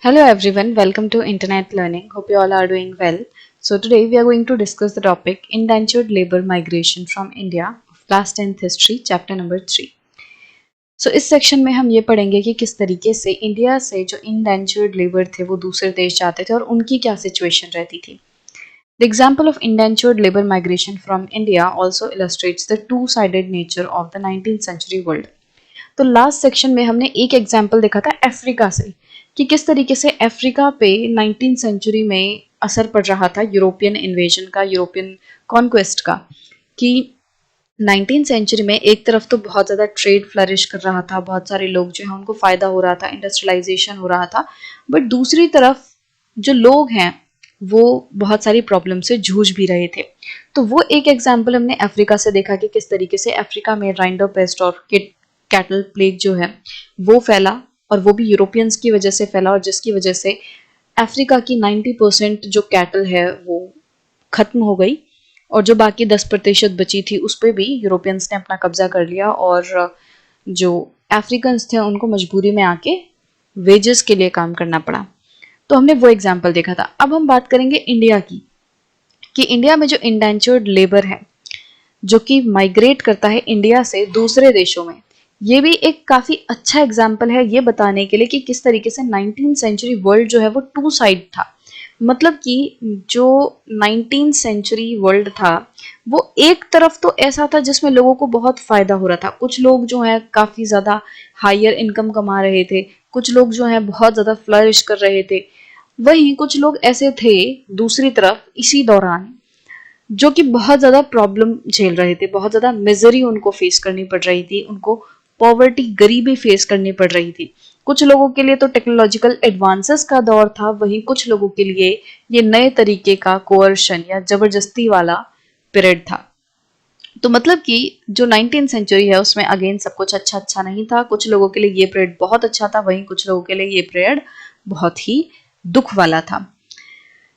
Hello everyone, welcome to Internet Learning. Hope you all are doing well. So today we are going to discuss the topic Indentured Labor Migration from India of Class 10th History, Chapter number 3. So इस section में हम ये पढ़ेंगे कि किस तरीके से India से जो इंडेंचर्ड लेबर थे वो दूसरे देश जाते थे और उनकी क्या सिचुएशन रहती थी. The example of indentured labor migration from India also illustrates the two-sided nature of the 19th century world. तो लास्ट सेक्शन में हमने एक एग्जाम्पल देखा था अफ्रीका से कि किस तरीके से अफ्रीका पे 19th सेंचुरी में असर पड़ रहा था यूरोपियन इन्वेजन का, यूरोपियन कॉन्क्वेस्ट का, कि 19th सेंचुरी में एक तरफ तो बहुत ज़्यादा ट्रेड फ्लरिश कर रहा था, बहुत सारे लोग जो है उनको फ़ायदा हो रहा था, इंडस्ट्रियलाइजेशन हो रहा था, बट दूसरी तरफ जो लोग हैं वो बहुत सारी प्रॉब्लम से जूझ भी रहे थे. तो वो एक एग्जाम्पल हमने अफ्रीका से देखा कि किस तरीके से अफ्रीका में राइंडो पेस्ट और कैटल प्लेग जो है वो फैला और वो भी यूरोपियंस की वजह से फैला और जिसकी वजह से अफ्रीका की 90% जो कैटल है वो खत्म हो गई और जो बाकी 10% बची थी उस पर भी यूरोपियंस ने अपना कब्जा कर लिया और जो अफ्रीकन्स थे उनको मजबूरी में आके वेजेस के लिए काम करना पड़ा. तो हमने वो एग्जाम्पल देखा था. अब हम बात करेंगे इंडिया की कि इंडिया में जो इंडेंचर्ड लेबर है जो कि माइग्रेट करता है इंडिया से दूसरे देशों में, ये भी एक काफी अच्छा एग्जाम्पल है ये बताने के लिए कि किस तरीके से 19th सेंचुरी वर्ल्ड जो है वो टू साइड था. मतलब कि जो 19th सेंचुरी वर्ल्ड था वो एक तरफ तो ऐसा था जिसमें लोगों को बहुत फायदा हो रहा था. कुछ लोग जो है काफी ज्यादा हायर इनकम कमा रहे थे, कुछ लोग जो है बहुत ज्यादा फ्लरिश कर रहे थे. वहीं कुछ लोग ऐसे थे दूसरी तरफ इसी दौरान जो कि बहुत ज़्यादा प्रॉब्लम झेल रहे थे, बहुत ज़्यादा मिजरी उनको फेस करनी पड़ रही थी, उनको पॉवर्टी, गरीबी फेस करनी पड़ रही थी. कुछ लोगों के लिए तो टेक्नोलॉजिकल एडवांसेस का दौर था, वहीं कुछ लोगों के लिए ये नए तरीके का कोअर्शन या जबरदस्ती वाला पीरियड था. तो मतलब कि जो 19th सेंचुरी है उसमें अगेन सब कुछ अच्छा अच्छा नहीं था. कुछ लोगों के लिए ये पीरियड बहुत अच्छा था, वहीं कुछ लोगों के लिए ये पीरियड बहुत ही दुख वाला था.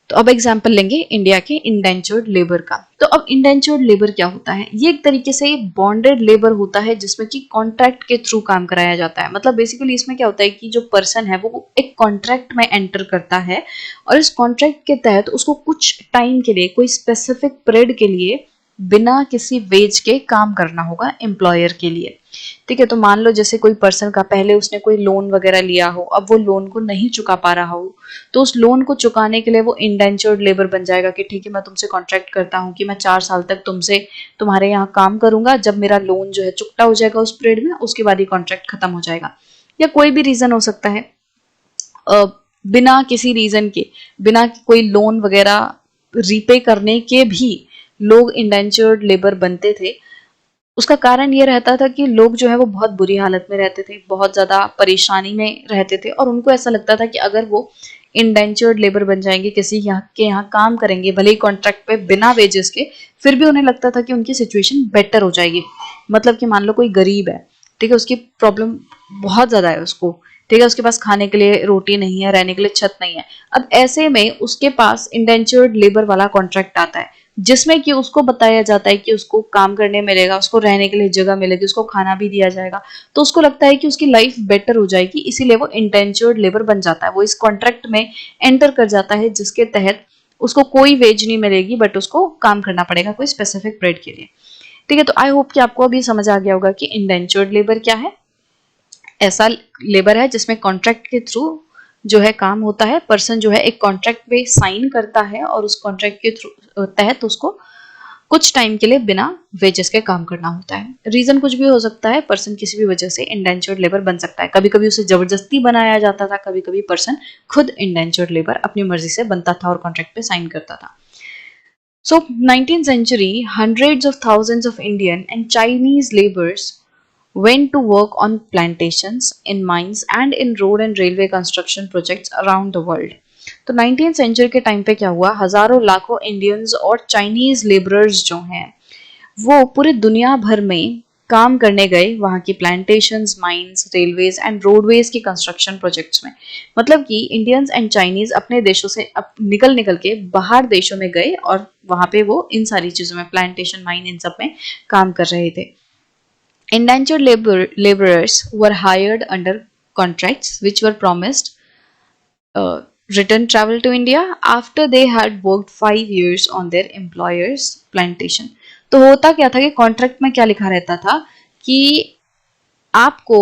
तो अब एग्जाम्पल लेंगे इंडिया के इंडेंचर्ड लेबर का. तो अब इंडेंचर्ड लेबर क्या होता है? ये एक तरीके से बॉन्डेड लेबर होता है जिसमें कि कॉन्ट्रैक्ट के थ्रू काम कराया जाता है. मतलब बेसिकली इसमें क्या होता है कि जो पर्सन है वो एक कॉन्ट्रैक्ट में एंटर करता है और इस कॉन्ट्रैक्ट के तहत उसको कुछ टाइम के लिए, कोई स्पेसिफिक पीरियड के लिए बिना किसी वेज के काम करना होगा एम्प्लॉयर के लिए. ठीक है, तो मान लो जैसे कोई पर्सन का पहले उसने कोई लोन वगैरह लिया हो, अब वो लोन को नहीं चुका पा रहा हो, तो उस लोन को चुकाने के लिए वो इंडेंचर्ड लेबर बन जाएगा कि ठीक है मैं तुमसे कॉन्ट्रैक्ट करता हूँ कि मैं 4 साल तक तुमसे तुम्हारे यहाँ काम करूंगा, जब मेरा लोन जो है चुकता हो जाएगा उस पीरियड में उसके बाद ही कॉन्ट्रैक्ट खत्म हो जाएगा. या कोई भी रीजन हो सकता है, बिना किसी रीजन के, बिना कोई लोन वगैरह रीपे करने के भी लोग इंडेंचर्ड लेबर बनते थे. उसका कारण ये रहता था कि लोग जो है वो बहुत बुरी हालत में रहते थे, बहुत ज़्यादा परेशानी में रहते थे और उनको ऐसा लगता था कि अगर वो इंडेंचर्ड लेबर बन जाएंगे, किसी यहाँ के यहाँ काम करेंगे भले ही कॉन्ट्रैक्ट पे बिना वेजेस के, फिर भी उन्हें लगता था कि उनकी सिचुएशन बेटर हो जाएगी. मतलब कि मान लो कोई गरीब है, ठीक है, उसकी प्रॉब्लम बहुत ज़्यादा है उसको, ठीक है, उसके पास खाने के लिए रोटी नहीं है, रहने के लिए छत नहीं है. अब ऐसे में उसके पास इंडेंचर्ड लेबर वाला कॉन्ट्रैक्ट आता है जिसमें कि उसको बताया जाता है कि उसको काम करने मिलेगा, उसको रहने के लिए जगह मिलेगी, उसको खाना भी दिया जाएगा. तो उसको लगता है कि उसकी लाइफ बेटर हो जाएगी, इसीलिए वो इंडेंचर्ड लेबर बन जाता है. वो इस कॉन्ट्रैक्ट में एंटर कर जाता है जिसके तहत उसको कोई वेज नहीं मिलेगी बट उसको काम करना पड़ेगा कोई स्पेसिफिक पीरियड के लिए. ठीक है, तो आई होप कि आपको अभी समझ आ गया होगा कि इंडेंचर्ड लेबर क्या है. ऐसा लेबर है जिसमें कॉन्ट्रैक्ट के थ्रू जो है काम होता है. पर्सन जो है एक कॉन्ट्रैक्ट पे साइन करता है और उस कॉन्ट्रैक्ट के थ्रू तहत उसको कुछ टाइम के लिए बिना वेजेस के काम करना होता है. रीजन कुछ भी हो सकता है, पर्सन किसी भी वजह से इंडेंचर्ड लेबर बन सकता है. कभी कभी उसे जबरदस्ती बनाया जाता था, कभी कभी पर्सन खुद इंडेंचर्ड लेबर अपनी मर्जी से बनता था और कॉन्ट्रैक्ट पे साइन करता था. So 19th century, hundreds of thousands of Indian and Chinese laborers went to work on plantations, in mines and in road and railway construction projects around the world. तो 19th सेंचुरी के time पे क्या हुआ, हजारों लाखों Indians और Chinese labourers जो हैं वो पूरे दुनिया भर में काम करने गए वहाँ की plantations, mines, railways and roadways की कंस्ट्रक्शन प्रोजेक्ट्स में. मतलब कि इंडियंस एंड चाइनीज अपने देशों से निकल निकल के बाहर देशों में गए और वहाँ पे वो इन सारी चीज़ों में, प्लांटेशन, माइन, इन सब में काम कर रहे थे. Indentured laborers were hired under contracts which were promised return travel to India after they had worked 5 years on their employer's plantation. तो होता क्या था कि कॉन्ट्रैक्ट में क्या लिखा रहता था कि आपको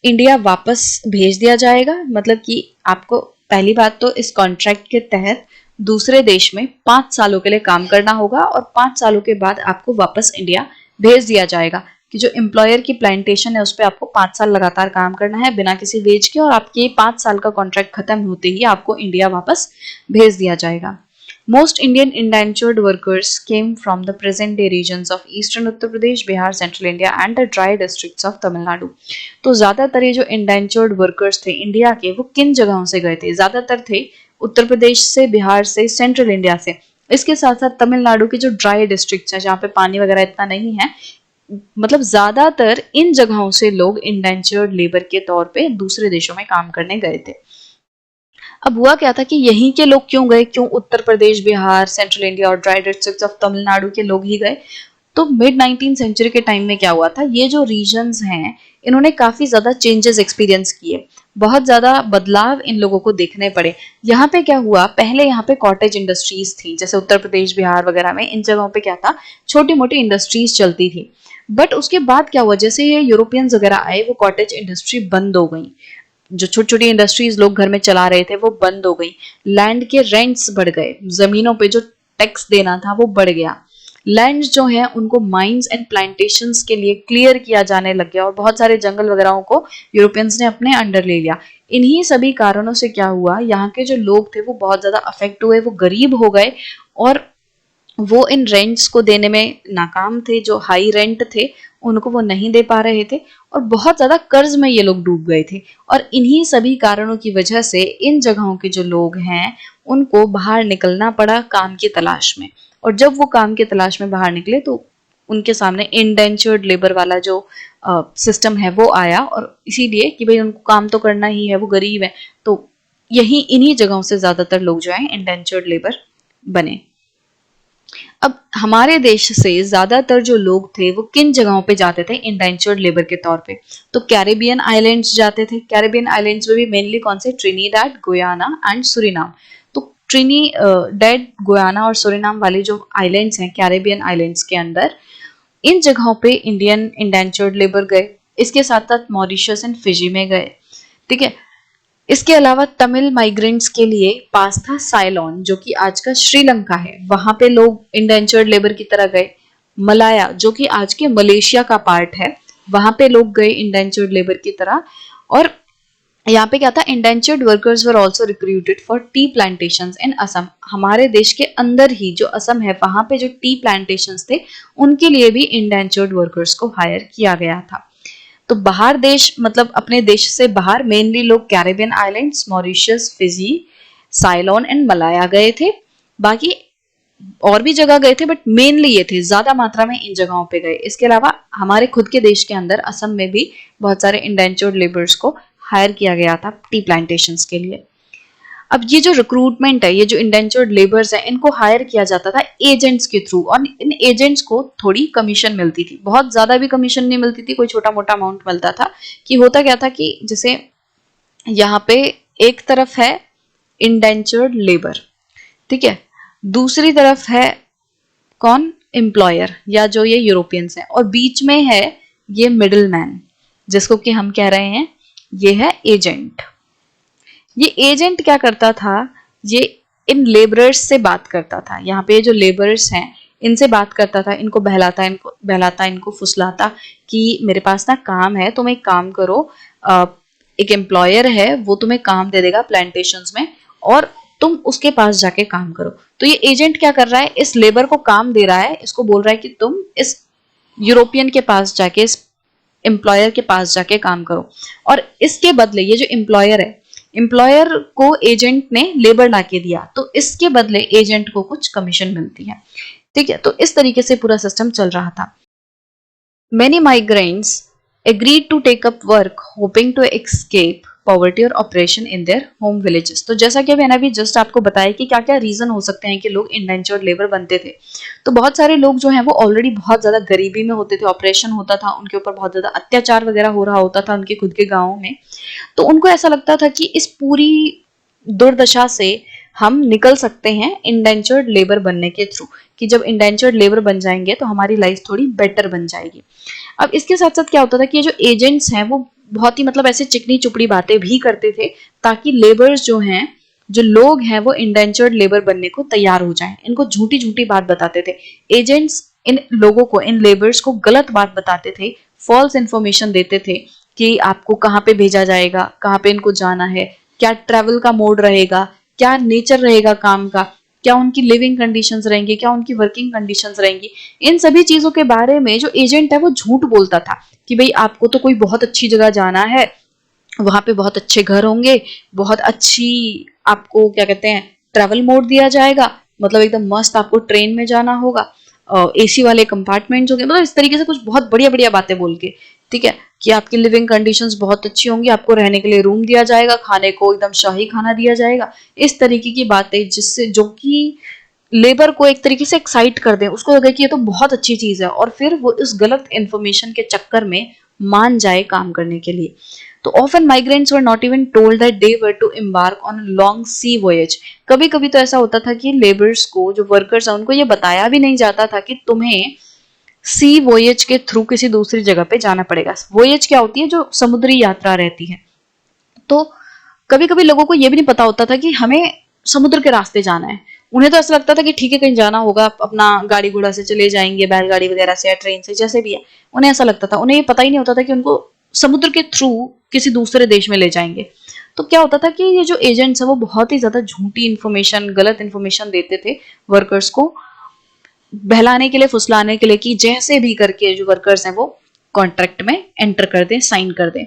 इंडिया वापस भेज दिया जाएगा, मतलब कि आपको पहली बात तो इस कॉन्ट्रैक्ट के तहत दूसरे देश में 5 सालों के लिए काम करना होगा और 5 सालों के बाद आपको वापस इंडिया भेज दिया जाएगा कि जो एम्प्लॉयर की प्लांटेशन है उस पर आपको 5 साल लगातार काम करना है बिना किसी वेज के, और आपके 5 साल का कॉन्ट्रैक्ट खत्म होते ही आपको इंडिया वापस भेज दिया जाएगा. Most Indian indentured workers came from the present day regions of eastern Uttar Pradesh, Bihar, central India and the dry districts of Tamil Nadu. तो ज्यादातर ये जो indentured workers थे इंडिया के वो किन जगहों से गए थे? ज्यादातर थे उत्तर प्रदेश से, बिहार से, सेंट्रल इंडिया से. इसके साथ साथ तमिलनाडु के जो ड्राई डिस्ट्रिक्ट्स हैं जहाँ पे पानी वगैरह इतना नहीं है, मतलब ज्यादातर इन जगहों से लोग इंडेंचर्ड लेबर के तौर पे दूसरे देशों में काम करने गए थे. अब हुआ क्या था कि यहीं के लोग क्यों गए, क्यों उत्तर प्रदेश, बिहार, सेंट्रल इंडिया और ड्राई डिस्ट्रिक्ट्स ऑफ तमिलनाडु के लोग ही गए? तो मिड 19 सेंचुरी के टाइम में क्या हुआ था, ये जो रीजन्स हैं इन्होंने काफी ज्यादा चेंजेस एक्सपीरियंस किए, बहुत ज्यादा बदलाव इन लोगों को देखने पड़े. यहाँ पे क्या हुआ, पहले यहाँ पे कॉटेज इंडस्ट्रीज थी, जैसे उत्तर प्रदेश, बिहार वगैरह में इन जगहों पे क्या था, छोटी मोटी इंडस्ट्रीज चलती थी. बट उसके बाद क्या हुआ, जैसे ये यूरोपियंस वगैरह आए वो कॉटेज इंडस्ट्री बंद हो गई, जो छोटी छोटी इंडस्ट्रीज लोग घर में चला रहे थे वो बंद हो गई. लैंड के रेंट्स बढ़ गए, जमीनों पे जो टैक्स देना था वो बढ़ गया. लैंड जो है उनको माइंस एंड प्लांटेशंस के लिए क्लियर किया जाने लग गया और बहुत सारे जंगल वगैरह को यूरोपियंस ने अपने अंडर ले लिया. इन्हीं सभी कारणों से क्या हुआ, यहाँ के जो लोग थे वो बहुत ज्यादा अफेक्ट हुए, वो गरीब हो गए और वो इन रेंट्स को देने में नाकाम थे. जो हाई रेंट थे उनको वो नहीं दे पा रहे थे और बहुत ज्यादा कर्ज में ये लोग डूब गए थे. और इन्हीं सभी कारणों की वजह से इन जगहों के जो लोग हैं उनको बाहर निकलना पड़ा काम की तलाश में. और जब वो काम की तलाश में बाहर निकले तो उनके सामने इंडेंचर्ड लेबर वाला जो सिस्टम है वो आया, और इसीलिए कि भाई उनको काम तो करना ही है, वो गरीब है, तो यही इन्हीं जगहों से ज्यादातर लोग जो है इंडेंचर्ड लेबर बने. अब हमारे देश से ज्यादातर जो लोग थे वो किन जगहों पे जाते थे इंडेंचर्ड लेबर के तौर पे, तो कैरेबियन आइलैंड्स जाते थे. कैरेबियन आइलैंड्स में भी मेनली कौन से, ट्रिनिडैड, गुयाना एंड सुरिनाम. तो ट्रिनिडैड, गुयाना और सुरिनाम वाले जो आइलैंड्स हैं कैरेबियन आइलैंड्स के अंदर, इन जगहों पे इंडियन इंडेंचर्ड लेबर गए. इसके साथ साथ मॉरिशस एंड फिजी में गए. ठीक है, इसके अलावा तमिल माइग्रेंट्स के लिए पास था साइलोन जो कि आज का श्रीलंका है, वहां पे लोग इंडेंचर्ड लेबर की तरह गए. मलाया जो कि आज के मलेशिया का पार्ट है, वहां पे लोग गए इंडेंचर्ड लेबर की तरह. और यहाँ पे क्या था, indentured workers were also recruited for tea plantations in Assam. हमारे देश के अंदर ही जो असम है वहां पे जो टी प्लांटेशंस थे उनके लिए भी इंडेंचर्ड वर्कर्स को हायर किया गया था. तो बाहर देश मतलब अपने देश से बाहर मेनली लोग Caribbean islands, Mauritius, Fiji, साइलोन and Malaya गए थे. बाकी और भी जगह गए थे बट मेनली ये थे, ज्यादा मात्रा में इन जगहों पे गए. इसके अलावा हमारे खुद के देश के अंदर असम में भी बहुत सारे इंडेंचर्ड लेबर्स को हायर किया गया था टी प्लांटेशंस के लिए. अब ये जो रिक्रूटमेंट है, ये जो इंडेंचर्ड लेबर्स है, इनको हायर किया जाता था एजेंट्स के थ्रू, और इन एजेंट्स को थोड़ी कमीशन मिलती थी. बहुत ज्यादा भी कमीशन नहीं मिलती थी, कोई छोटा मोटा अमाउंट मिलता था. कि होता क्या था कि जैसे यहाँ पे एक तरफ है इंडेंचर्ड लेबर, ठीक है, दूसरी तरफ है कौन, एम्प्लॉयर या जो ये यूरोपियंस है, और बीच में है ये मिडिल मैन जिसको कि हम कह रहे हैं ये है एजेंट. ये एजेंट क्या करता था, ये इन लेबरर्स से बात करता था. यहाँ पे जो लेबरर्स हैं इनसे बात करता था, इनको बहलाता इनको फुसलाता कि मेरे पास ना काम है, तुम एक काम करो, एक एम्प्लॉयर है वो तुम्हें काम दे देगा प्लांटेशंस में और तुम उसके पास जाके काम करो. तो ये एजेंट क्या कर रहा है, इस लेबर को काम दे रहा है, इसको बोल रहा है कि तुम इस यूरोपियन के पास जाके, इस एम्प्लॉयर के पास जाके काम करो. और इसके बदले ये जो एम्प्लॉयर है, एम्प्लॉयर को एजेंट ने लेबर ला के दिया, तो इसके बदले एजेंट को कुछ कमीशन मिलती है. ठीक है, तो इस तरीके से पूरा सिस्टम चल रहा था. Many migrants agreed to take up work hoping to escape poverty और oppression in their home villages. तो जैसा कि मैंने अभी जस्ट आपको बताया कि क्या क्या रीजन हो सकते हैं कि लोग इंडेंचर्ड लेबर बनते थे. तो बहुत सारे लोग जो हैं वो ऑलरेडी बहुत ज्यादा गरीबी में होते थे, ऑपरेशन होता था, उनके ऊपर बहुत ज्यादा अत्याचार वगैरह हो रहा होता था उनके खुद के गाँव में. तो उनको ऐसा लगता था कि इस पूरी दुर्दशा से हम निकल सकते हैं इंडेंचर्ड लेबर बनने के थ्रू, कि जब इंडेंचर्ड लेबर बन जाएंगे तो हमारी लाइफ थोड़ी बेटर बन जाएगी। अब इसके साथ साथ क्या होता था कि ये जो एजेंट्स हैं वो बहुत ही मतलब ऐसे चिकनी चुपड़ी बातें भी करते थे ताकि लेबर्स जो हैं, जो लोग हैं, वो इंडेंचर्ड लेबर बनने को तैयार हो जाएं। इनको झूठी झूठी बात बताते थे एजेंट्स, इन लोगों को, इन लेबर्स को गलत बात बताते थे, फॉल्स इंफॉर्मेशन देते थे कि आपको कहाँ पे भेजा जाएगा, कहाँ पे इनको जाना है, क्या ट्रैवल का मोड रहेगा, क्या नेचर रहेगा काम का, क्या उनकी लिविंग कंडीशंस रहेंगी, क्या उनकी वर्किंग कंडीशंस रहेंगी। इन सभी चीजों के बारे में जो एजेंट है वो झूठ बोलता था कि भाई आपको तो कोई बहुत अच्छी जगह जाना है, वहां पे बहुत अच्छे घर होंगे, बहुत अच्छी आपको क्या कहते हैं ट्रैवल मोड दिया जाएगा, मतलब एकदम मस्त आपको ट्रेन में जाना होगा, एसी वाले कंपार्टमेंट्स होंगे, मतलब इस तरीके से कुछ बहुत बढ़िया बढ़िया बातें बोल के, ठीक है, कि आपकी लिविंग कंडीशंस बहुत अच्छी होंगी, आपको रहने के लिए रूम दिया जाएगा, खाने को एकदम शाही खाना दिया जाएगा, इस तरीके की बातें जिससे जो कि लेबर को एक तरीके से एक्साइट कर दे, उसको लगे कि ये तो बहुत अच्छी चीज है, और फिर वो इस गलत इंफॉर्मेशन के चक्कर में मान जाए काम करने के लिए। तो often migrants were not even told that they were to embark on long sea voyage. कभी कभी तो ऐसा होता था कि लेबर्स को, जो वर्कर्स हैं, उनको ये बताया भी नहीं जाता था कि तुम्हें सी वॉयज के थ्रू किसी दूसरी जगह पे जाना पड़ेगा। वॉयज क्या होती है? जो समुद्री यात्रा रहती है। तो कभी कभी लोगों को यह भी नहीं पता होता था कि हमें समुद्र के रास्ते जाना है। उन्हें तो ऐसा लगता था कि ठीक है कहीं जाना होगा, अपना गाड़ी घोड़ा से चले जाएंगे, बैलगाड़ी वगैरह से या ट्रेन से, जैसे भी है। उन्हें ऐसा लगता था, उन्हें ये पता ही नहीं होता था कि उनको समुद्र के थ्रू किसी दूसरे देश में ले जाएंगे। तो क्या होता था कि ये जो एजेंट्स है वो बहुत ही ज्यादा झूठी इन्फॉर्मेशन, गलत इन्फॉर्मेशन देते थे वर्कर्स को, बहलाने के लिए, फुसलाने के लिए, कि जैसे भी करके जो वर्कर्स हैं वो कॉन्ट्रैक्ट में एंटर कर दें, साइन कर दें।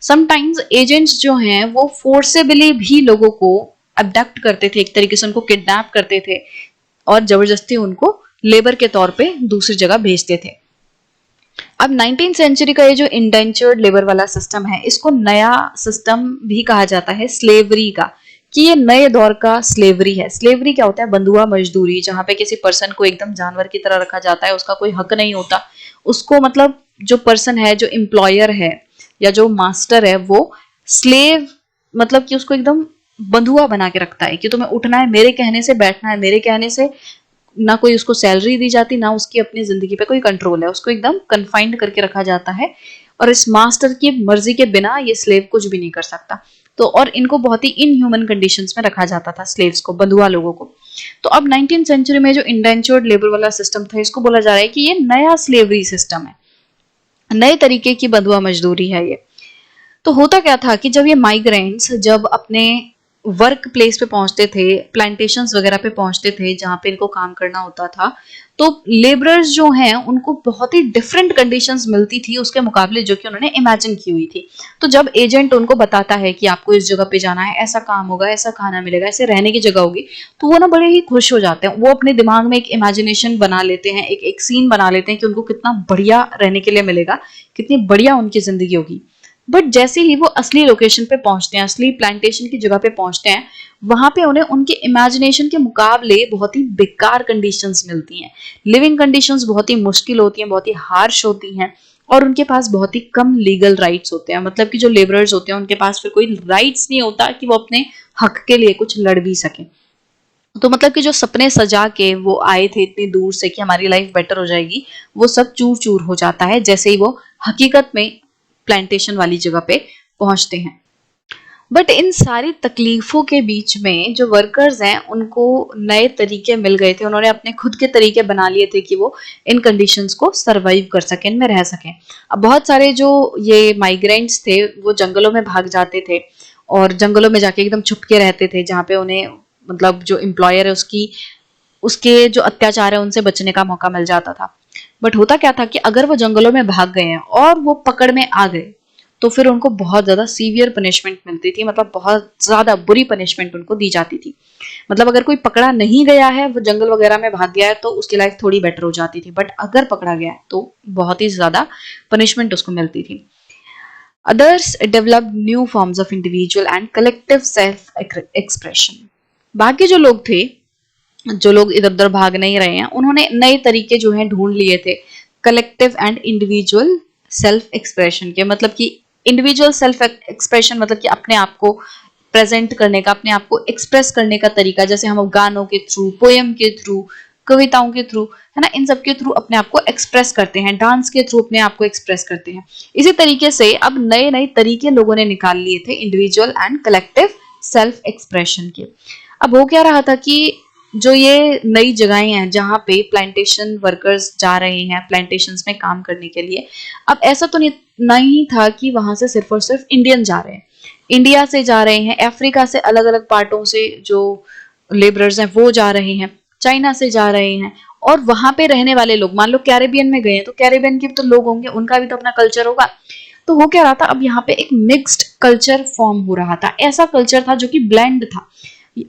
समटाइम्स एजेंट्स जो हैं वो फोर्सेबली भी लोगों को अबडक्ट करते थे, एक तरीके से उनको किडनैप करते थे और जबरदस्ती उनको लेबर के तौर पे दूसरी जगह भेजते थे। अब 19th सेंचुरी का ये जो इंडेंचर्ड लेबर वाला सिस्टम है, इसको नया सिस्टम भी कहा जाता है स्लेवरी का, कि ये नए दौर का स्लेवरी है। स्लेवरी क्या होता है? बंधुआ मजदूरी, जहां पे किसी पर्सन को एकदम जानवर की तरह रखा जाता है, उसका कोई हक नहीं होता। उसको मतलब जो पर्सन है, जो एम्प्लॉयर है या जो मास्टर है, वो स्लेव मतलब कि उसको एकदम बंधुआ बना के रखता है कि तुम्हें उठना है मेरे कहने से, बैठना है मेरे कहने से, ना कोई उसको सैलरी दी जाती, ना उसकी अपनी जिंदगी पे कोई कंट्रोल है, उसको एकदम कन्फाइंड करके रखा जाता है। और इस मास्टर की मर्जी के बिना ये स्लेव कुछ भी नहीं कर सकता। तो और इनको बहुत ही इनह्यूमन कंडीशंस में रखा जाता था, स्लेव्स को, बंधुआ लोगों को। तो अब 19th सेंचुरी में जो इंडेंचर्ड लेबर वाला सिस्टम था, इसको बोला जा रहा है कि ये नया स्लेवरी सिस्टम है, नए तरीके की बंधुआ मजदूरी है ये। तो होता क्या था कि जब ये माइग्रेंट्स जब अपने वर्क प्लेस पे पहुंचते थे, प्लांटेशंस वगैरह पे पहुंचते थे जहां पे इनको काम करना होता था, तो लेबरर्स जो हैं उनको बहुत ही डिफरेंट कंडीशंस मिलती थी उसके मुकाबले जो कि उन्होंने इमेजिन की हुई थी। तो जब एजेंट उनको बताता है कि आपको इस जगह पे जाना है, ऐसा काम होगा, ऐसा खाना मिलेगा, ऐसे रहने की जगह होगी, तो वो ना बड़े ही खुश हो जाते हैं। वो अपने दिमाग में एक इमेजिनेशन बना लेते हैं, एक सीन बना लेते हैं कि उनको कितना बढ़िया रहने के लिए मिलेगा, कितनी बढ़िया उनकी जिंदगी होगी। बट जैसे ही वो असली लोकेशन पे पहुंचते हैं, असली प्लांटेशन की जगह पे पहुंचते हैं, वहां पे उन्हें उनके इमेजिनेशन के मुकाबले बहुत ही बेकार कंडीशंस मिलती हैं। लिविंग कंडीशंस बहुत ही मुश्किल होती हैं, बहुत ही हार्श होती हैं, और उनके पास बहुत ही कम लीगल राइट्स होते हैं। मतलब कि जो लेबरर्स होते हैं उनके पास फिर कोई राइट्स नहीं होता कि वो अपने हक के लिए कुछ लड़ भी सके। तो मतलब कि जो सपने सजा के वो आए थे इतनी दूर से कि हमारी लाइफ बेटर हो जाएगी, वो सब चूर चूर हो जाता है जैसे ही वो हकीकत में प्लांटेशन वाली जगह पे पहुंचते हैं। बट इन सारी तकलीफों के बीच में जो वर्कर्स हैं उनको नए तरीके मिल गए थे, उन्होंने अपने खुद के तरीके बना लिए थे कि वो इन कंडीशंस को सरवाइव कर सकें, इनमें रह सकें। अब बहुत सारे जो ये माइग्रेंट्स थे वो जंगलों में भाग जाते थे और जंगलों में जाके एकदम छुप के रहते थे, जहाँ पे उन्हें मतलब जो एम्प्लॉयर है उसकी उसके जो अत्याचार है उनसे बचने का मौका मिल जाता था। बट होता क्या था कि अगर वो जंगलों में भाग गए हैं और वो पकड़ में आ गए, तो फिर उनको बहुत ज्यादा सीवियर पनिशमेंट मिलती थी, मतलब बहुत ज्यादा बुरी पनिशमेंट उनको दी जाती थी। मतलब अगर कोई पकड़ा नहीं गया है, वो जंगल वगैरह में भाग गया है, तो उसकी लाइफ थोड़ी बेटर हो जाती थी। बट अगर पकड़ा गया है तो बहुत ही ज्यादा पनिशमेंट उसको मिलती थी। Others develop new forms of individual and collective self expression. बाकी जो लोग थे, जो लोग इधर उधर भाग नहीं रहे हैं, उन्होंने नए तरीके जो हैं ढूंढ लिए थे collective and individual self expression के। मतलब कि इंडिविजुअल सेल्फ एक्सप्रेशन मतलब कि अपने आप को प्रेजेंट करने का, अपने आप को एक्सप्रेस करने का तरीका, जैसे हम गानों के थ्रू, पोएम के थ्रू, कविताओं के थ्रू, है ना, इन सब के थ्रू अपने आप को एक्सप्रेस करते हैं, डांस के थ्रू अपने आप को एक्सप्रेस करते हैं। इसी तरीके से अब नए नए तरीके लोगों ने निकाल लिए थे individual and collective self expression के। अब हो क्या रहा था कि जो ये नई जगहें हैं जहाँ पे प्लांटेशन वर्कर्स जा रहे हैं प्लांटेशंस में काम करने के लिए, अब ऐसा तो नहीं था कि वहां से सिर्फ और सिर्फ इंडियन जा रहे हैं, इंडिया से जा रहे हैं, अफ्रीका से अलग अलग पार्टों से जो लेबरर्स हैं वो जा रहे हैं, चाइना से जा रहे हैं, और वहां पे रहने वाले लोग, मान लो कैरेबियन में गए हैं तो कैरेबियन के भी तो लोग होंगे, उनका भी तो अपना कल्चर होगा। तो हो क्या रहा था, अब यहाँ पे एक मिक्स्ड कल्चर फॉर्म हो रहा था, ऐसा कल्चर था जो कि ब्लेंड था,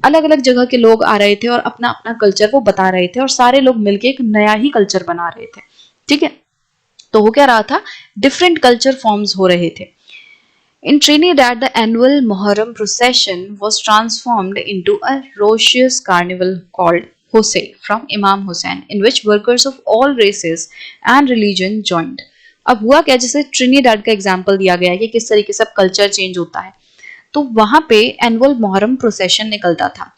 अलग अलग जगह के लोग आ रहे थे और अपना अपना कल्चर वो बता रहे थे और सारे लोग मिलके एक नया ही कल्चर बना रहे थे। ठीक है, तो हो क्या रहा था, डिफरेंट कल्चर फॉर्म्स हो रहे थे। In Trinidad, the annual Muharram procession was transformed into a raucous carnival called Hosay from Imam Hussain, in which workers of all races and religion joined. अब हुआ क्या, जैसे ट्रिनिडाड का एग्जाम्पल दिया गया है कि किस तरीके से अब कल्चर चेंज होता है, तो वहां पे एनुअल मुहर्रम प्रोसेशन निकलता था।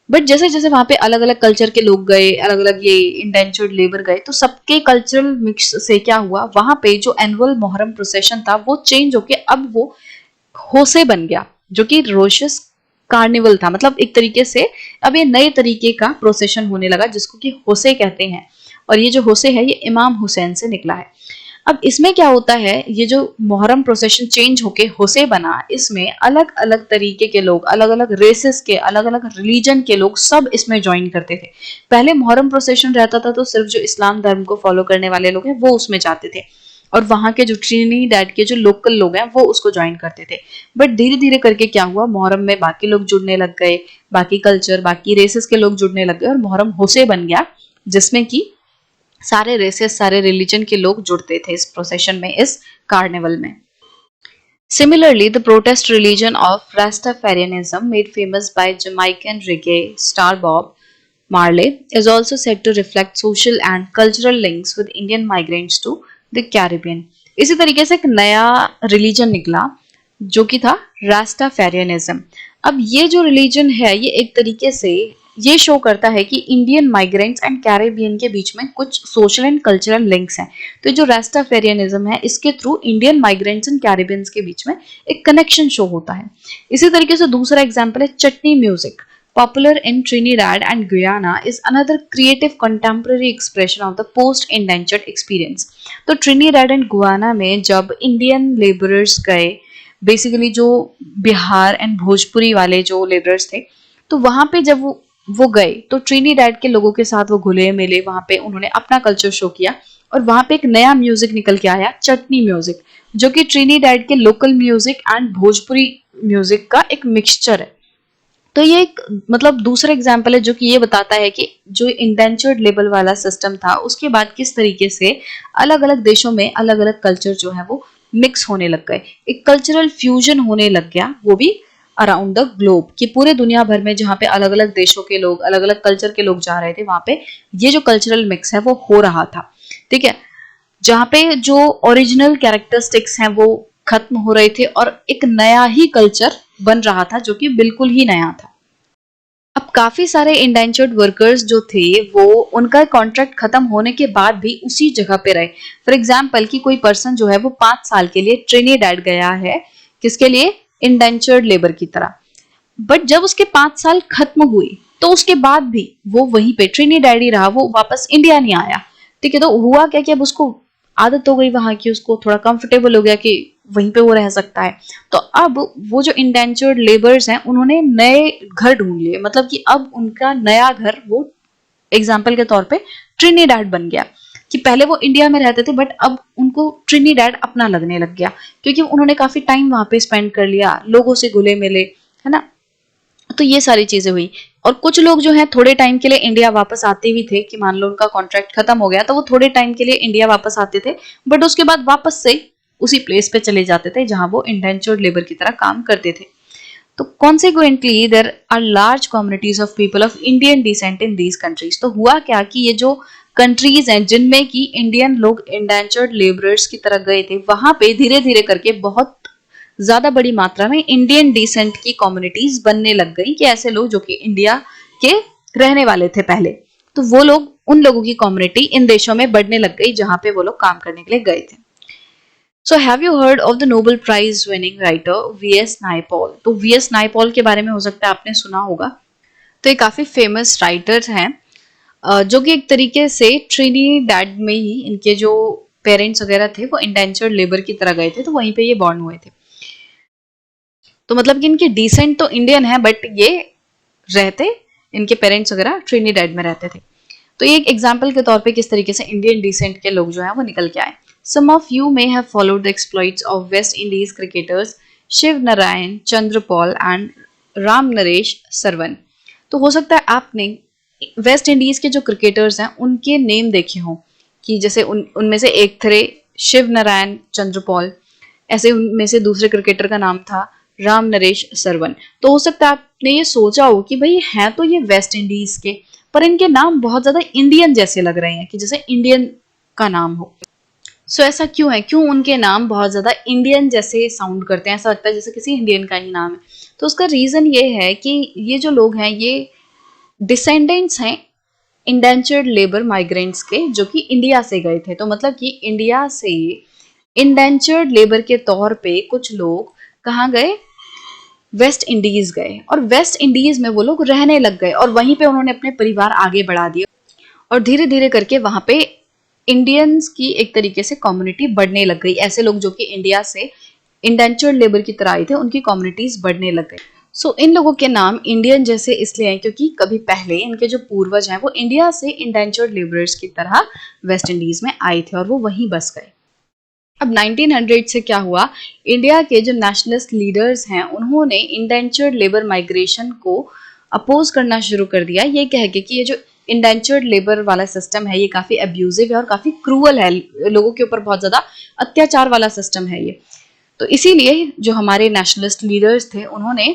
बट जैसे जैसे वहां पे अलग अलग कल्चर के लोग गए, अलग अलग ये इंडेंचर्ड लेबर गए, तो सबके कल्चरल मिक्स से क्या हुआ, वहां पे जो एनुअल मुहर्रम प्रोसेशन था वो चेंज होके अब वो होसे बन गया, जो कि रोशस कार्निवल था। मतलब एक तरीके से अब ये नए तरीके का प्रोसेशन होने लगा जिसको कि होसे कहते हैं, और ये जो होसे है ये इमाम हुसैन से निकला है। अब इसमें क्या होता है, ये जो मुहर्रम प्रोसेशन चेंज होके होसे बना, इसमें अलग अलग तरीके के लोग, अलग अलग रेसेस के, अलग अलग रिलीजन के लोग सब इसमें ज्वाइन करते थे। पहले मुहर्रम प्रोसेशन रहता था तो सिर्फ जो इस्लाम धर्म को फॉलो करने वाले लोग हैं वो उसमें जाते थे, और वहां के जो ट्रिनिडैड के जो लोकल लोग हैं वो उसको ज्वाइन करते थे। बट धीरे धीरे करके क्या हुआ, मुहर्रम में बाकी लोग जुड़ने लग गए, बाकी कल्चर, बाकी रेसेस के लोग जुड़ने लग गए, और मुहर्रम होसे बन गया जिसमें कि सारे रेसेस, सारे रिलीजन के लोग जुड़ते थे इस प्रोसेशन में, इस कार्निवल में। Similarly, the protest religion of Rastafarianism, made famous by Jamaican reggae star Bob Marley, is also said to reflect social and cultural links with Indian migrants to the Caribbean. इसी तरीके से एक नया religion निकला जो कि था रास्टाफेरियनिज्म। अब ये जो रिलीजन है ये एक तरीके से ये शो करता है कि इंडियन माइग्रेंट्स एंड कैरेबियन के बीच में कुछ सोशल एंड कल्चरल लिंक्स हैं। तो जो रास्टाफेरियनिज्म है इसके थ्रू इंडियन माइग्रेंट्स एंड कैरेबियंस के बीच में एक कनेक्शन शो होता है। इसी तरीके से दूसरा एग्जाम्पल है चटनी music, popular in Trinidad and Guyana, is another creative contemporary expression of the post-indentured experience. तो Trinidad and Guyana में जब इंडियन लेबरर्स गए, बेसिकली जो बिहार एंड भोजपुरी वाले जो लेबरर्स थे, तो वहां पे जब वो गए तो ट्रिनिडैड के लोगों के साथ वो घुले मिले, वहां पे उन्होंने अपना कल्चर शो किया, और वहां पे एक नया म्यूजिक निकल के आया, चटनी म्यूजिक, जो कि ट्रिनिडैड के local music and Bhojpuri music का एक मिक्सचर है। तो ये एक मतलब दूसरा एग्जाम्पल है जो कि ये बताता है कि जो इंडेंचर्ड लेबर वाला सिस्टम था उसके बाद किस तरीके से अलग अलग देशों में अलग अलग कल्चर जो है वो मिक्स होने लग गए, एक कल्चरल फ्यूजन होने लग गया, वो भी अराउंड द ग्लोब, कि पूरे दुनिया भर में जहाँ पे अलग अलग देशों के लोग, अलग अलग कल्चर के लोग जा रहे थे, वहां पे ये जो कल्चरल मिक्स है वो हो रहा था। ठीक है, जहाँ पे जो ओरिजिनल कैरेक्टरिस्टिक्स हैं वो खत्म हो रहे थे और एक नया ही कल्चर बन रहा था जो कि बिल्कुल ही नया था। अब काफी सारे इंडेंचर्ड वर्कर्स जो थे वो उनका कॉन्ट्रैक्ट खत्म होने के बाद भी उसी जगह पे रहे। फॉर एग्जाम्पल कि कोई पर्सन जो है वो 5 साल के लिए ट्रिनिडैड गया है, किसके लिए, इंडेंचर्ड लेबर की तरह, बट जब उसके 5 साल खत्म हुए तो उसके बाद भी वो वहीं पे ट्रिनिडैड ही रहा, वो वापस इंडिया नहीं आया। ठीक है, तो हुआ क्या कि अब उसको आदत हो गई वहां की, उसको थोड़ा कंफर्टेबल हो गया कि वहीं पे वो रह सकता है। तो अब वो जो इंडेंचर्ड लेबर्स हैं उन्होंने नए घर ढूंढ लिए, मतलब कि अब उनका नया घर वो एग्जाम्पल के तौर पे ट्रिनिडैड बन गया, कि पहले वो इंडिया में रहते थे बट अब उनको ट्रिनिडैड अपना लगने लग गया, क्योंकि उन्होंने काफी टाइम वहां पे स्पेंड कर लिया, लोगों से घुले मिले, है ना। तो ये सारी चीजें हुई, और कुछ लोग जो है थोड़े टाइम के लिए इंडिया वापस आते भी थे, कि मान लो उनका कॉन्ट्रैक्ट खत्म हो गया तो वो थोड़े टाइम के लिए इंडिया वापस आते थे, बट उसके बाद वापस से उसी प्लेस पे चले जाते थे जहां वो इंडेंचर्ड लेबर की तरह काम करते थे। तो consequently there are large communities of people of Indian descent in these countries। तो हुआ क्या कि ये जो कंट्रीज हैं जिनमें कि इंडियन लोग इंडेंचर्ड लेबरर्स की तरह गए थे, वहां पे धीरे धीरे करके बहुत ज्यादा बड़ी मात्रा में इंडियन डिसेंट की कम्युनिटीज बनने लग गई, कि ऐसे लोग जो कि इंडिया के रहने वाले थे पहले, तो वो लोग, उन लोगों की कम्युनिटी इन देशों में बढ़ने लग गई जहां पे वो लोग काम करने के लिए गए थे। So have you heard of the Nobel prize winning writer V S Naipaul? तो वीएस नायपॉल के बारे में हो सकता है आपने सुना होगा। तो ये काफी फेमस राइटर हैं, जो कि एक तरीके से ट्रिनिडैड में ही इनके जो पेरेंट्स वगैरह थे वो इंडेंचर्ड लेबर की तरह गए थे, तो वहीं पे ये बॉर्न हुए थे। तो मतलब कि इनके डिसेंट तो इंडियन है, बट ये रहते, इनके पेरेंट्स वगैरह ट्रिनिडैड में रहते थे। तो ये एक एग्जाम्पल के तौर पे किस तरीके से इंडियन डिसेंट के लोग जो है वो निकल के आए। Some of you may have followed the exploits of West Indies cricketers Shivnarine Chanderpaul and Ramnaresh Sarwan. तो हो सकता है आपने वेस्ट इंडीज के जो क्रिकेटर्स हैं उनके नेम देखे हों, कि जैसे उनमें से एक थे शिव नारायण चंद्रपॉल, ऐसे उनमें से दूसरे क्रिकेटर का नाम था राम नरेश सरवन। तो हो सकता है आपने ये सोचा हो कि भाई हैं तो ये वेस्ट इंडीज के, पर इनके नाम बहुत ज्यादा इंडियन जैसे लग रहे हैं, कि जैसे इंडियन का नाम हो। सो ऐसा क्यों है, क्यों उनके नाम बहुत ज्यादा इंडियन जैसे साउंड करते हैं, ऐसा लगता है जैसे किसी इंडियन का ही नाम है। तो उसका रीजन ये है कि ये जो लोग हैं ये डिसेंडेंट्स हैं इंडेंचर्ड लेबर माइग्रेंट्स के, जो कि इंडिया से गए थे। तो मतलब कि इंडिया से इंडेंचर्ड लेबर के तौर पे कुछ लोग कहाँ गए, वेस्ट इंडीज गए, और वेस्ट इंडीज में वो लोग रहने लग गए, और वहीं पे उन्होंने अपने परिवार आगे बढ़ा दिए, और धीरे धीरे करके वहां पे इंडियंस की एक तरीके से कम्युनिटी बढ़ने लग गई। ऐसे लोग जो कि इंडिया से इंडेंचर्ड लेबर की तरह आए थे, उनकी कम्युनिटीज बढ़ने लग गई। सो इन लोगों के नाम इंडियन जैसे इसलिए हैं क्योंकि कभी पहले इनके जो पूर्वज हैं वो इंडिया से इंडेंचर्ड लेबरर्स की तरह वेस्ट इंडीज में आए थे और वो वहीं बस गए। अब 1900 से क्या हुआ, इंडिया के जो नेशनलिस्ट लीडर्स हैं उन्होंने इंडेंचर्ड लेबर माइग्रेशन को अपोज करना शुरू कर दिया, ये कह के कि ये जो इंडेंचर्ड लेबर वाला सिस्टम है ये काफी अब्यूजिव है और काफी क्रूअल है, लोगों के ऊपर बहुत ज्यादा अत्याचार वाला सिस्टम है ये। तो इसीलिए जो हमारे नेशनलिस्ट लीडर्स थे उन्होंने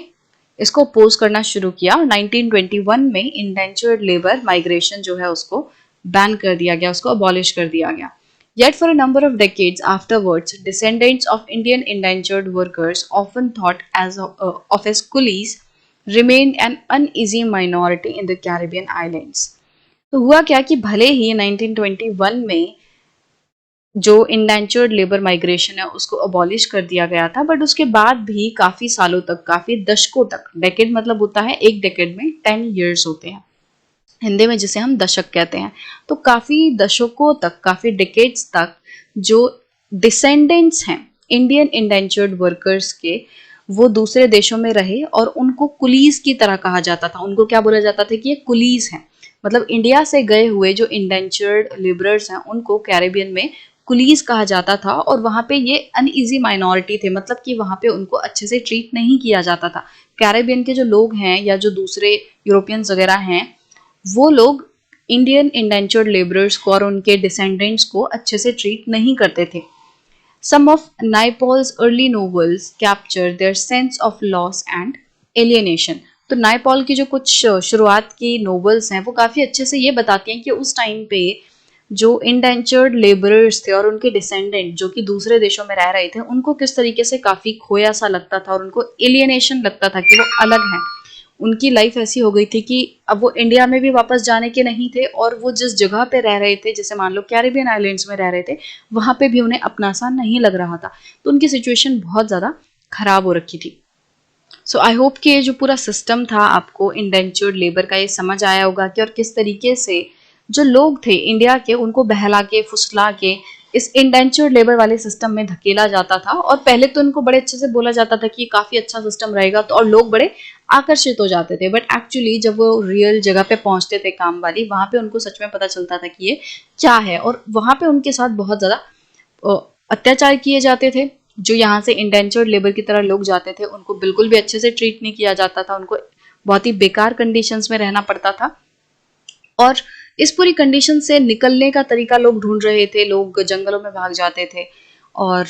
इसको अपोज करना शुरू किया, और 1921 में इंडेंचर्ड लेबर माइग्रेशन जो है उसको बैन कर दिया गया, उसको अबॉलिश कर दिया गया। Yet for a number of decades afterwards, descendants of Indian indentured workers, often thought of as coolies, remained an uneasy minority in the Caribbean islands. तो हुआ क्या कि भले ही 1921 में जो इंडेंचर्ड लेबर माइग्रेशन है उसको अबॉलिश कर दिया गया था, बट उसके बाद भी काफी सालों तक, काफी दशकों तक, डेकेड मतलब होता है एक डेकेड में 10 years होते हैं हिंदी में, जिसे हम दशक कहते हैं। तो काफी दशकों तक, काफी डिकेड्स तक जो डिसेंडेंट्स हैं इंडियन इंडेंचर्ड वर्कर्स के, वो दूसरे देशों में रहे, और उनको कुलीज की तरह कहा जाता था। उनको क्या बोला जाता था कि ये कुलीज हैं, मतलब इंडिया से गए हुए जो इंडेंचर्ड लेबरर्स हैं उनको कैरेबियन में कुलीज कहा जाता था, और वहां पे ये अनईजी माइनॉरिटी थे, मतलब कि वहां पे उनको अच्छे से ट्रीट नहीं किया जाता था। कैरेबियन के जो लोग हैं या जो दूसरे यूरोपियंस वगैरह हैं, वो लोग इंडियन इंडेंचर्ड लेबरर्स को और उनके डिसेंडेंट्स को अच्छे से ट्रीट नहीं करते थे। Some of Naipaul's early novels capture their sense of loss and alienation. तो नाइपॉल की जो कुछ शुरुआत की नोवेल्स हैं वो काफी अच्छे से ये बताती हैं कि उस टाइम पे जो इंडेंचर्ड लेबरर्स थे और उनके डिसेंडेंट जो कि दूसरे देशों में रह रहे थे, उनको किस तरीके से काफी खोया सा लगता था, और उनको एलियनेशन लगता था कि वो अलग हैं। उनकी लाइफ ऐसी हो गई थी कि अब वो इंडिया में भी वापस जाने के नहीं थे, और वो जिस जगह पे रह रहे थे, जैसे मान लो कैरिबियन आइलैंड्स में रह रहे थे, वहां पे भी उन्हें अपना सा नहीं लग रहा था। तो उनकी सिचुएशन बहुत ज्यादा खराब हो रखी थी। सो आई होप कि ये जो पूरा सिस्टम था आपको इंडेंचर्ड लेबर का ये समझ आया होगा कि और किस तरीके से जो लोग थे इंडिया के उनको बहला के फुसला के इस इंडेंचर्ड लेबर वाले सिस्टम में धकेला जाता था। और पहले तो उनको बड़े अच्छे से बोला जाता था कि काफी अच्छा सिस्टम रहेगा, तो और लोग बड़े आकर्षित हो जाते थे, बट एक्चुअली जब वो रियल जगह पे पहुंचते थे काम वाली, वहां पे उनको सच में पता चलता था कि ये क्या है, और वहां पे उनके साथ बहुत ज्यादा अत्याचार किए जाते थे। जो यहाँ से इंडेंचर्ड लेबर की तरह लोग जाते थे उनको बिल्कुल भी अच्छे से ट्रीट नहीं किया जाता था, उनको बहुत ही बेकार कंडीशंस में रहना पड़ता था। और इस पूरी कंडीशन से निकलने का तरीका लोग ढूंढ रहे थे, लोग जंगलों में भाग जाते थे, और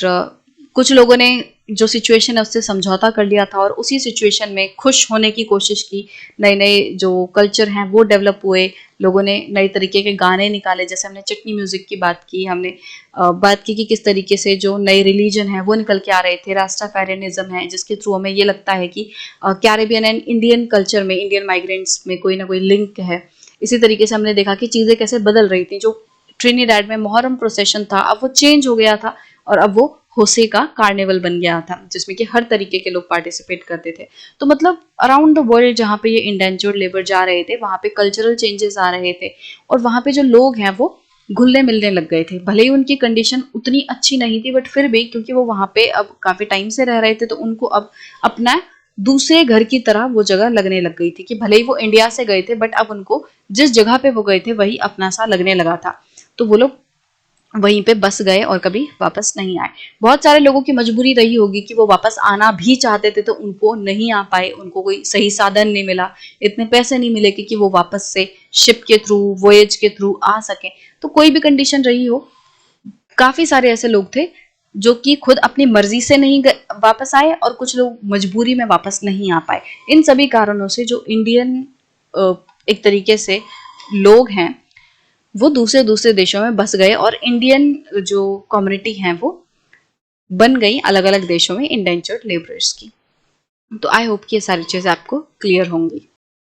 कुछ लोगों ने जो सिचुएशन है उससे समझौता कर लिया था और उसी सिचुएशन में खुश होने की कोशिश की। नए नए जो कल्चर हैं वो डेवलप हुए, लोगों ने नए तरीके के गाने निकाले, जैसे हमने चटनी म्यूजिक की बात की, हमने बात की कि किस तरीके से जो नए रिलीजन है वो निकल के आ रहे थे। रास्टाफेरियनिज्म है जिसके थ्रू हमें ये लगता है कि कैरेबियन एंड इंडियन कल्चर में, इंडियन माइग्रेंट्स में कोई ना कोई लिंक है। इसी तरीके से हमने देखा कि चीज़ें कैसे बदल रही थी। जो ट्रिनिडाड में मोहर्रम प्रोसेशन था अब वो चेंज हो गया था और अब वो होसे का कार्निवल बन गया था जिसमें कि हर तरीके के लोग पार्टिसिपेट करते थे। तो मतलब अराउंड द वर्ल्ड जहाँ पे ये इंडेंचर्ड लेबर जा रहे थे वहाँ पे कल्चरल चेंजेस आ रहे थे और वहाँ पे जो लोग हैं वो घुलने मिलने लग गए थे। भले ही उनकी कंडीशन उतनी अच्छी नहीं थी बट फिर भी क्योंकि वो वहाँ पे अब काफी टाइम से रह रहे थे तो उनको अब अपना दूसरे घर की तरह वो जगह लगने लग गई थी कि भले ही वो इंडिया से गए थे बट अब उनको जिस जगह पे वो गए थे वही अपना सा लगने लगा था। तो वो लोग वहीं पे बस गए और कभी वापस नहीं आए। बहुत सारे लोगों की मजबूरी रही होगी कि वो वापस आना भी चाहते थे तो उनको नहीं आ पाए, उनको कोई सही साधन नहीं मिला, इतने पैसे नहीं मिले कि वो वापस से शिप के थ्रू, वोएज के थ्रू आ सके। तो कोई भी कंडीशन रही हो, काफी सारे ऐसे लोग थे जो कि खुद अपनी मर्जी से नहीं वापस आए और कुछ लोग मजबूरी में वापस नहीं आ पाए। इन सभी कारणों से जो इंडियन एक तरीके से लोग हैं वो दूसरे दूसरे देशों में बस गए और इंडियन जो कम्युनिटी है वो बन गई अलग अलग देशों में इंडेंचर्ड लेबरर्स की। तो आई होप कि ये सारी चीजें आपको क्लियर होंगी।